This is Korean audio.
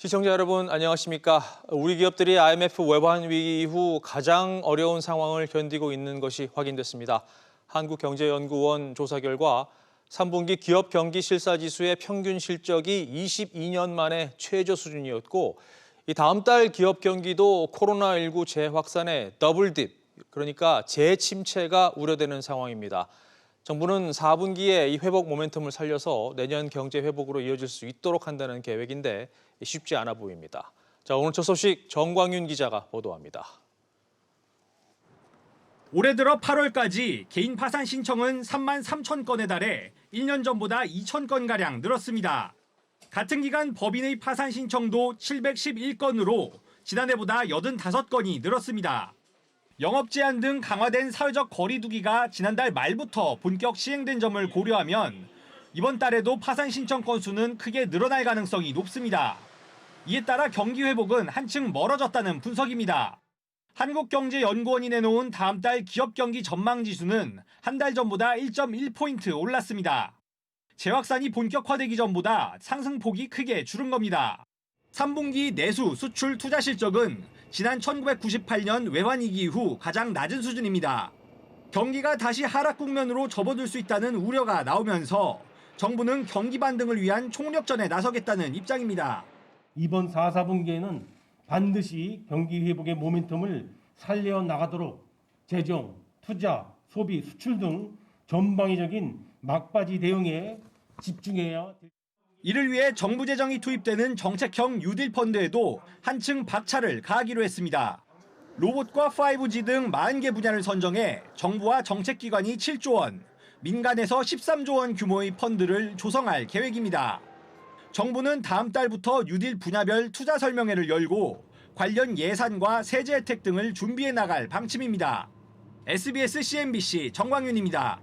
시청자 여러분 안녕하십니까? 우리 기업들이 IMF 외환 위기 이후 가장 어려운 상황을 견디고 있는 것이 확인됐습니다. 한국경제연구원 조사 결과 3분기 기업 경기 실사 지수의 평균 실적이 22년 만에 최저 수준이었고 이 다음 달 기업 경기도 코로나19 재확산의 더블딥, 그러니까 재침체가 우려되는 상황입니다. 정부는 4분기에 이 회복 모멘텀을 살려서 내년 경제 회복으로 이어질 수 있도록 한다는 계획인데 쉽지 않아 보입니다. 자, 오늘 첫 소식 정광윤 기자가 보도합니다. 올해 들어 8월까지 개인 파산 신청은 3만 3천 건에 달해 1년 전보다 2천 건가량 늘었습니다. 같은 기간 법인의 파산 신청도 711건으로 지난해보다 85건이 늘었습니다. 영업 제한 등 강화된 사회적 거리 두기가 지난달 말부터 본격 시행된 점을 고려하면 이번 달에도 파산 신청 건수는 크게 늘어날 가능성이 높습니다. 이에 따라 경기 회복은 한층 멀어졌다는 분석입니다. 한국경제연구원이 내놓은 다음 달 기업 경기 전망 지수는 한 달 전보다 1.1포인트 올랐습니다. 재확산이 본격화되기 전보다 상승폭이 크게 줄은 겁니다. 3분기 내수, 수출, 투자 실적은 지난 1998년 외환위기 이후 가장 낮은 수준입니다. 경기가 다시 하락 국면으로 접어들 수 있다는 우려가 나오면서 정부는 경기 반등을 위한 총력전에 나서겠다는 입장입니다. 이번 4분기에는 반드시 경기 회복의 모멘텀을 살려나가도록 재정, 투자, 소비, 수출 등 전방위적인 막바지 대응에 집중해야 됩니다. 이를 위해 정부 재정이 투입되는 정책형 뉴딜 펀드에도 한층 박차를 가하기로 했습니다. 로봇과 5G 등 40개 분야를 선정해 정부와 정책기관이 7조 원, 민간에서 13조 원 규모의 펀드를 조성할 계획입니다. 정부는 다음 달부터 뉴딜 분야별 투자 설명회를 열고 관련 예산과 세제 혜택 등을 준비해 나갈 방침입니다. SBS CNBC 정광윤입니다.